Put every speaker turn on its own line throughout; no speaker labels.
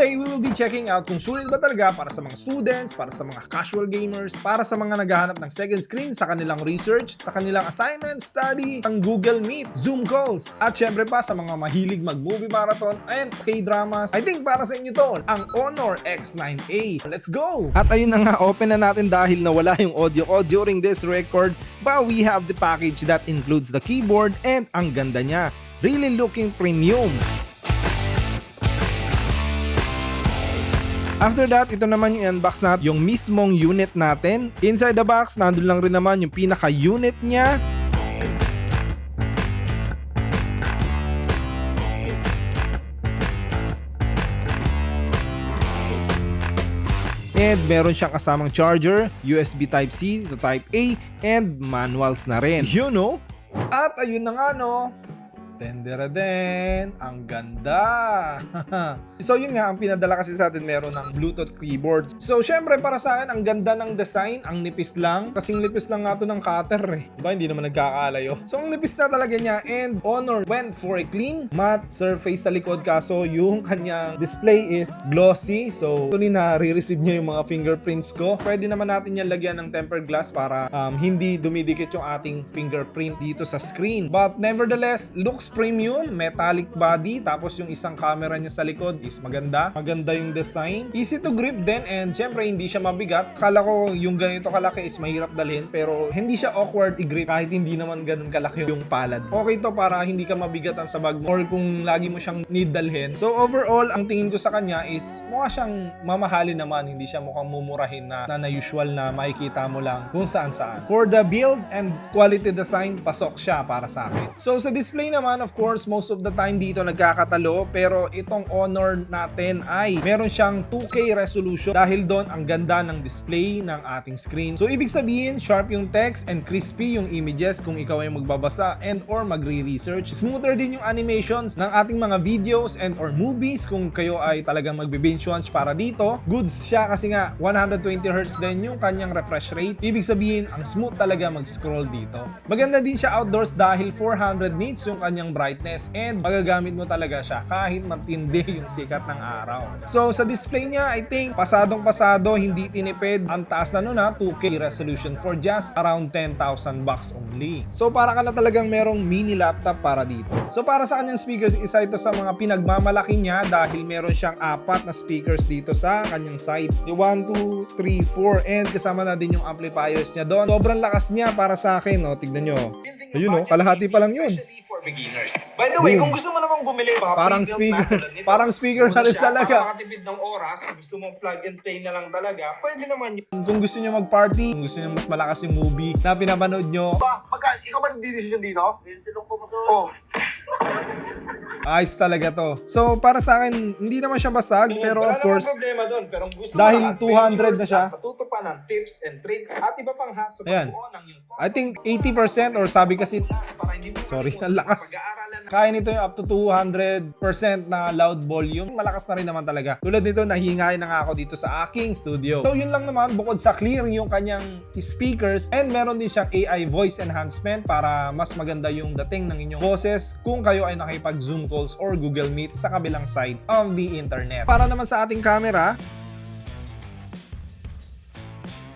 today, we will be checking out kung sulit ba talaga para sa mga students, para sa mga casual gamers, para sa mga naghahanap ng second screen sa kanilang research, sa kanilang assignment, study, ang Google Meet, Zoom calls, at syempre pa sa mga mahilig mag-movie marathon and K-dramas. I think para sa inyo to, ang Honor X9A. Let's go! At ayun na nga, open na natin dahil nawala yung audio ko during this record, but we have the package that includes the keyboard and ang ganda niya. Really looking premium. After that, ito naman yung unbox natin, yung mismong unit natin. Inside the box, nandun lang rin naman yung pinaka-unit niya. And meron siyang kasamang charger, USB Type-C to Type-A, and manuals na rin. You know? At ayun na nga no, Tendera-den, ang ganda. So yun nga, ang pinadala kasi sa atin meron ng Bluetooth keyboard. So syempre para sa akin, ang ganda ng design, ang nipis lang. Kasing nipis lang nga to ng cutter eh. Diba, hindi naman nagkakalayo. So ang nipis na talaga niya, and Honor went for a clean matte surface sa likod, kaso yung kanyang display is glossy. So tuloy na re-receive niya yung mga fingerprints ko. Pwede naman natin yan lagyan ng tempered glass para hindi dumidikit yung ating fingerprint dito sa screen. But nevertheless, looks premium, metallic body, tapos yung isang camera niya sa likod is maganda yung design, easy to grip din, and syempre hindi siya mabigat. Kala ko yung ganito kalaki is mahirap dalhin, pero hindi siya awkward i-grip kahit hindi naman ganun kalaki yung palad. Okay to para hindi ka mabigatan sa bag mo or kung lagi mo siyang need dalhin. So overall, ang tingin ko sa kanya is mukha siyang mamahalin naman, hindi siya mukhang mumurahin na usual na makikita mo lang kung saan. For the build and quality design, pasok siya para sa akin. So sa display naman, of course, most of the time dito nagkakatalo, pero itong Honor natin ay meron siyang 2K resolution dahil doon ang ganda ng display ng ating screen. So ibig sabihin, sharp yung text and crispy yung images kung ikaw ay magbabasa and or magre-research. Smoother din yung animations ng ating mga videos and or movies kung kayo ay talagang magbe-binge watch para dito. Goods siya kasi nga 120Hz din yung kanyang refresh rate. Ibig sabihin, ang smooth talaga mag-scroll dito. Maganda din siya outdoors dahil 400 nits yung kanyang brightness and magagamit mo talaga siya kahit matindi yung sikat ng araw. So sa display niya, I think pasadong-pasado, hindi tinipid. Ang taas na nun 2K resolution for just around 10,000 bucks only. So para ka na talagang merong mini laptop para dito. So para sa kanyang speakers, isa ito sa mga pinagmamalaki niya dahil meron siyang 4 na speakers dito sa kanyang side. Yung 1, 2, 3, 4 and kasama na din yung amplifiers niya doon. Sobrang lakas niya para sa akin, no? Tignan nyo. Ayun, no? Kalahati pa lang yun.
Beginners. By the way, kung gusto mo namang bumili mga
parang speaker, parang speaker na rin talaga.
Makatipid ng oras, gusto mo plug and play na lang talaga, pwede naman yun.
Kung gusto niyo mag-party, kung gusto niyo mas malakas yung movie na pinapanood nyo,
Ikaw ba nagdidesisyon dito? Hindi lang po maso. Oh.
ayos talaga to. So para sa akin, hindi naman siya basag, pero of course,
problema doon, pero gusto
dahil
mo
200 na siya,
matuto pa ng tips and tricks at iba pang hacks sa
ayan.
pagbuo ng yung
I think 80% or sabi kasi,
para hindi mo
sorry, ang lakas.
pag-aaralan
Kaya nito yung up to 200% na loud volume. Malakas na rin naman talaga. Tulad nito, nahingay na nga ako dito sa aking studio. So yun lang naman, bukod sa clear yung kanyang speakers, and meron din siyang AI voice enhancement para mas maganda yung dating ng inyong boses kung kayo ay nakipag-Zoom calls or Google Meet sa kabilang side of the internet. Para naman sa ating camera,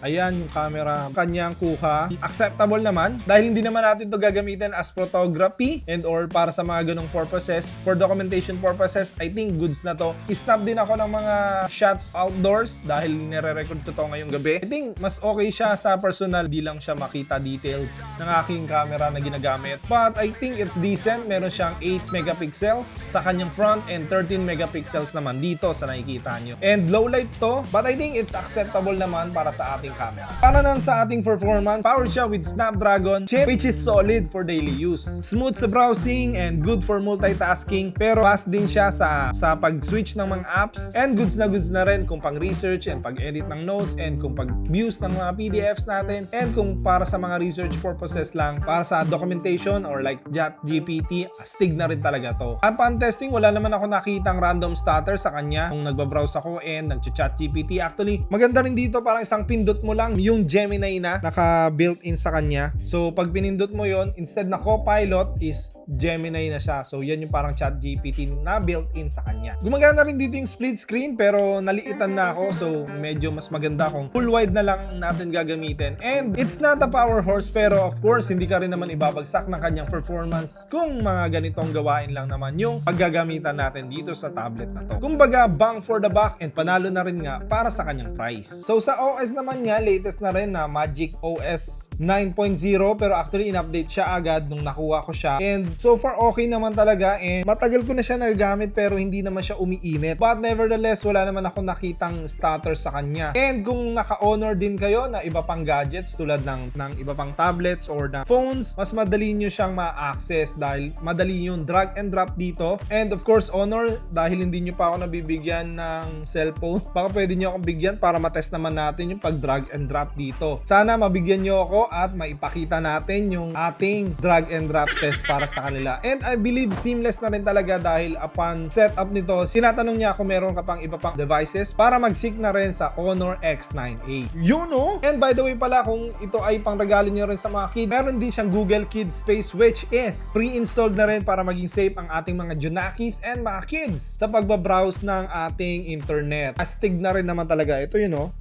ayan yung camera kanyang kuha. Acceptable naman dahil hindi naman natin to gagamitin as photography and or para sa mga ganong purposes. For documentation purposes, I think goods na to. I-snap din ako ng mga shots outdoors dahil nire-record ko to ngayong gabi. I think mas okay siya sa personal, di lang siya makita detailed ng aking camera na ginagamit. But I think it's decent. Meron siyang 8 megapixels sa kanyang front and 13 megapixels naman dito sa nakikita nyo. And low light to, but I think it's acceptable naman para sa ating camera. Para naman sa ating performance, powered siya with Snapdragon chip which is solid for daily use. Smooth sa browsing and good for multitasking, pero fast din siya sa pag-switch ng mga apps, and goods na rin kung pang-research and pag-edit ng notes and kung pag-views ng mga PDFs natin, and kung para sa mga research purposes lang, para sa documentation or like ChatGPT, astig na rin talaga to. At pan testing, wala naman ako nakitang random stutter sa kanya kung nagbabrowse ako and nag-ChatGPT. Actually, maganda rin dito, parang isang pindot mo lang yung Gemini na naka-built-in sa kanya. So pag pinindot mo yon, instead na Copilot is Gemini na siya. So yan yung parang ChatGPT na built-in sa kanya. Gumagana rin dito yung split screen pero naliitan na ako, so medyo mas maganda kung full wide na lang natin gagamitin. And it's not a power horse, pero of course hindi ka rin naman ibabagsak ng kanyang performance kung mga ganitong gawain lang naman yung paggagamitan natin dito sa tablet na to. Kumbaga bang for the buck, and panalo na rin nga para sa kanyang price. So sa OS naman niya, latest na rin na Magic OS 9.0, pero actually in-update siya agad nung nakuha ko siya. And so far okay naman talaga, and matagal ko na siya nagagamit pero hindi naman siya umiinit. But nevertheless, wala naman ako nakitang stutter sa kanya. And kung naka-honor din kayo na iba pang gadgets tulad ng iba pang tablets or na phones, mas madali nyo siyang ma-access dahil madali yung drag and drop dito. And of course, Honor, dahil hindi nyo pa ako nabibigyan ng cellphone, baka pwede nyo akong bigyan para matest naman natin yung pag-drag and drop dito. Sana mabigyan nyo ako at maipakita natin yung ating drag and drop test para sa kanila. And I believe seamless na rin talaga dahil upon setup nito, sinatanong niya kung meron ka pang iba pang devices para mag-sync na rin sa Honor X9A. Yun no? And by the way pala, kung ito ay pang regalo nyo rin sa mga kids, meron din siyang Google Kids Space, which is pre-installed na rin para maging safe ang ating mga Junakis and mga kids sa pagbabrowse ng ating internet. Astig na rin naman talaga ito, you know.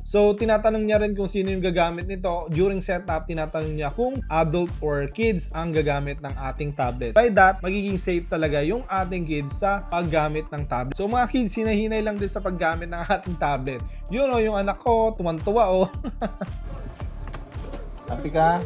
So, tinatanong niya rin kung sino yung gagamit nito. During setup, tinatanong niya kung adult or kids ang gagamit ng ating tablet. By that, magiging safe talaga yung ating kids sa paggamit ng tablet. So, mga kids, hinahinay lang din sa paggamit ng ating tablet. Yun o, yung anak ko, tuwan-tuwa o. Happy ka?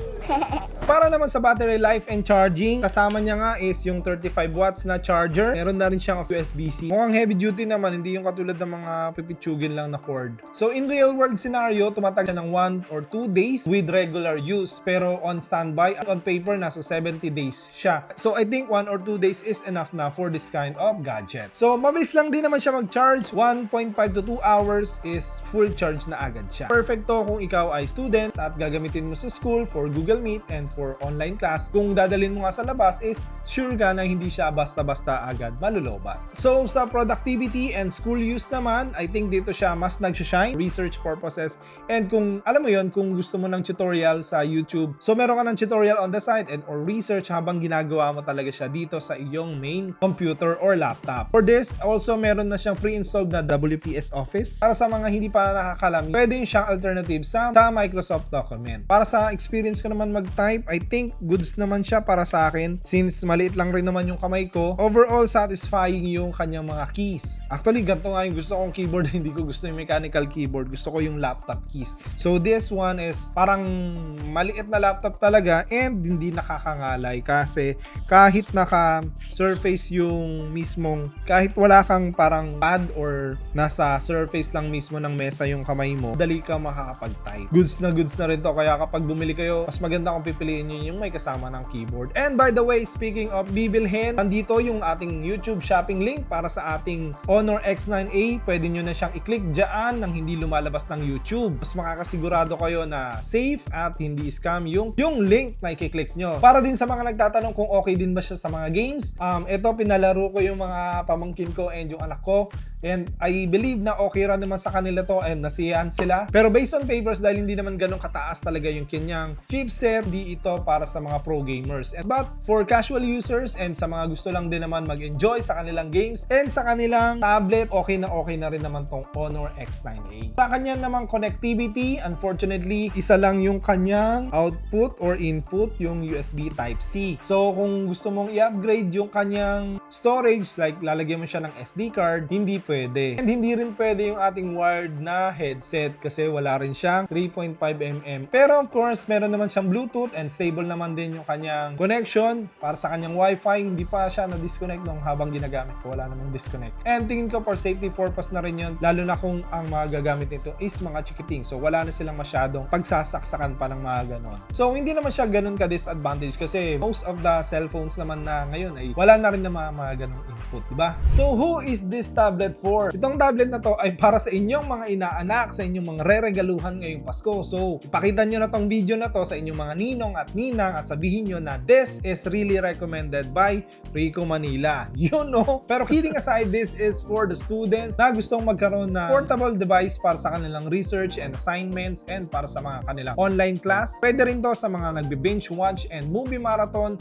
Para naman sa battery life and charging, kasama niya nga is yung 35 watts na charger. Meron na rin siyang USB-C. Mukhang heavy duty naman, hindi yung katulad ng mga pipitsugin lang na cord. So in real world scenario, tumatagal siya ng 1 or 2 days with regular use. Pero on standby, on paper, nasa 70 days siya. So I think 1 or 2 days is enough na for this kind of gadget. So mabilis lang din naman siya mag-charge. 1.5 to 2 hours is full charge na agad siya. Perfecto kung ikaw ay student at gagamitin mo sa school for Google Meet and for online class. Kung dadalhin mo nga sa labas is sure ka na hindi siya basta-basta agad malulobat. So sa productivity and school use naman, I think dito siya mas nag-shine, research purposes, and kung alam mo yon, kung gusto mo ng tutorial sa YouTube, so meron ka ng tutorial on the side and or research habang ginagawa mo talaga siya dito sa iyong main computer or laptop. For this, also meron na siyang pre-installed na WPS Office. Para sa mga hindi pa nakakalam, pwede yung siyang alternative sa Microsoft Document. Para sa experience ko naman mag-type, I think goods naman siya para sa akin since maliit lang rin naman yung kamay ko. Overall, satisfying yung kanyang mga keys. Actually, ganito nga yung gusto kong keyboard. Hindi ko gusto yung mechanical keyboard. Gusto ko yung laptop keys. So this one is parang maliit na laptop talaga and hindi nakakangalay kasi kahit naka-surface yung mismong, kahit wala kang parang pad or nasa surface lang mismo ng mesa yung kamay mo, dali ka makakapag-type. Goods na rin to. Kaya kapag bumili kayo, mas maganda kung pipiliin nyo yung may kasama ng keyboard. And by the way, speaking of bibilhin, nandito yung ating YouTube shopping link para sa ating Honor X9A. Pwede nyo na siyang i-click dyan nang hindi lumalabas ng YouTube. Mas makakasigurado kayo na safe at hindi scam yung link na i-click nyo. Para din sa mga nagtatanong kung okay din ba siya sa mga games, ito pinalaro ko yung mga pamangkin ko and yung anak ko. And I believe na okay rin naman sa kanila to and nasiyahan sila. Pero based on papers, dahil hindi naman ganun kataas talaga yung kanyang chipset, di ito para sa mga pro gamers. But for casual users and sa mga gusto lang din naman mag-enjoy sa kanilang games and sa kanilang tablet, okay na rin naman tong Honor X9A. Sa kanyang naman connectivity, unfortunately, isa lang yung kanyang output or input, yung USB Type-C. So kung gusto mong i-upgrade yung kanyang storage, like lalagyan mo siya ng SD card, hindi pwede. And hindi rin pwede yung ating wired na headset kasi wala rin siyang 3.5mm. Pero of course, meron naman siyang Bluetooth and stable naman din yung kanyang connection. Para sa kanyang Wi-Fi, hindi pa siya na-disconnect nung habang ginagamit ko. Wala namang disconnect. And tingin ko for safety purpose na rin yun, lalo na kung ang mga gagamit nito is mga chikiting. So wala na silang masyadong pagsasaksakan pa ng mga ganon. So hindi naman siya ganun ka-disadvantage kasi most of the cellphones naman na ngayon ay wala na rin na mga ganong input, diba? So who is this tablet for? Itong tablet na to ay para sa inyong mga inaanak, sa inyong mga re-regaluhan ngayong Pasko. So ipakita nyo na tong video na to sa inyong mga ninong at ninang at sabihin nyo na this is really recommended by Rico Manila. You know? Pero kidding aside, this is for the students na gustong magkaroon ng portable device para sa kanilang research and assignments and para sa mga kanilang online class. Pwede rin to sa mga nagbe-binge watch and movie marathon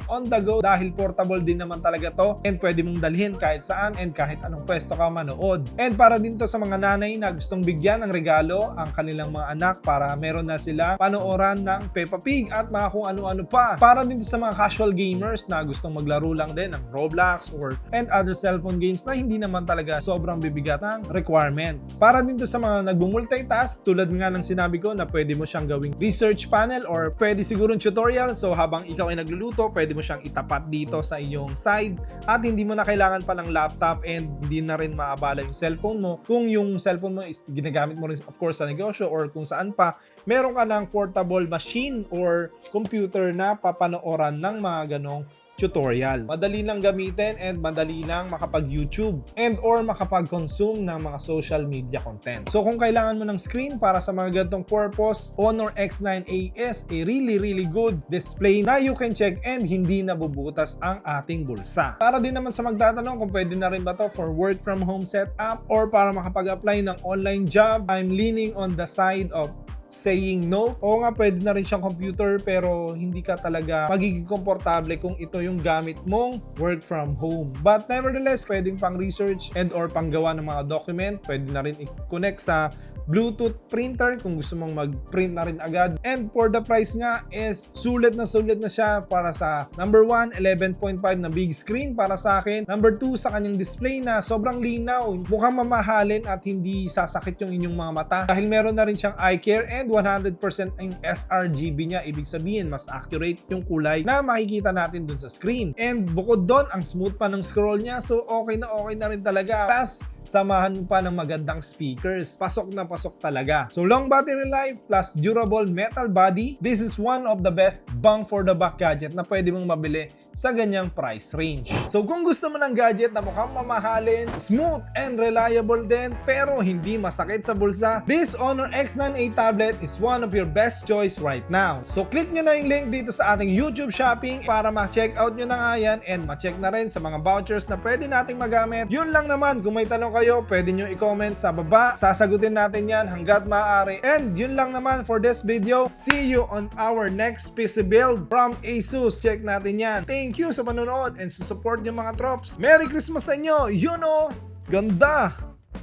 on the go dahil portable din naman talaga to and pwede mong dalhin kahit saan and kahit anong pwesto ka manood. And para din to sa mga nanay na gustong bigyan ng regalo ang kanilang mga anak para meron na sila panooran ng Peppa Pig at mga kung ano-ano pa. Para din to sa mga casual gamers na gustong maglaro lang din ng Roblox and other cellphone games na hindi naman talaga sobrang bibigat ng requirements. Para din to sa mga nagmumultitask tulad nga ng sinabi ko na pwede mo siyang gawing research panel or pwede sigurong tutorial, so habang ikaw ay nagluluto pwede mo siyang itapat dito sa iyong side at hindi mo na kailangan pa ng laptop and hindi na rin maabala yung cellphone mo. Kung yung cellphone mo is ginagamit mo rin of course sa negosyo or kung saan pa, meron ka ng portable machine or computer na papanooran ng mga ganong tutorial. Madali lang gamitin and madali lang makapag-YouTube and or makapag-consume ng mga social media content. So kung kailangan mo ng screen para sa mga ganitong purpose, Honor X9A is a really good display na you can check and hindi nabubutas ang ating bulsa. Para din naman sa magtatanong kung pwede na rin ba to for work from home setup or para makapag-apply ng online job, I'm leaning on the side of saying no. Oo nga, pwede na rin siyang computer pero hindi ka talaga magiging komportable kung ito yung gamit mong work from home. But nevertheless, pwedeng pang research and or panggawa ng mga document. Pwede na rin i-connect sa Bluetooth printer kung gusto mong mag-print na rin agad. And for the price nga is sulit na siya para sa number 1, 11.5 na big screen para sa akin. Number 2, sa kanyang display na sobrang linaw. Mukhang mamahalin at hindi sasakit yung inyong mga mata dahil meron na rin siyang eye care and 100% yung sRGB niya. Ibig sabihin, mas accurate yung kulay na makikita natin dun sa screen. And bukod doon, ang smooth pa ng scroll niya. So okay na rin talaga. Tapos, samahan mo pa ng magandang speakers. Pasok na pasok talaga. So long battery life plus durable metal body. This is one of the best bang for the buck gadget na pwede mong mabili sa ganyang price range. So kung gusto mo ng gadget na mukhang mamahalin, smooth and reliable din, pero hindi masakit sa bulsa, this Honor X9A tablet is one of your best choice right now. So click nyo na yung link dito sa ating YouTube shopping para ma-check out nyo na nga yan and ma-check na rin sa mga vouchers na pwede nating magamit. Yun lang naman, kung may tanong kayo, pwede nyo i-comment sa baba. Sasagutin natin yan hanggat maaari. And yun lang naman for this video. See you on our next PC build from ASUS. Check natin yan. Thank you sa panonood and sa support yung mga trops. Merry Christmas sa inyo! You know, ganda!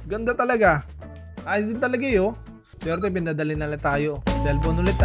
Ganda talaga. Ayos din talaga yun. Pero pinadali na lang tayo. Cellphone ulit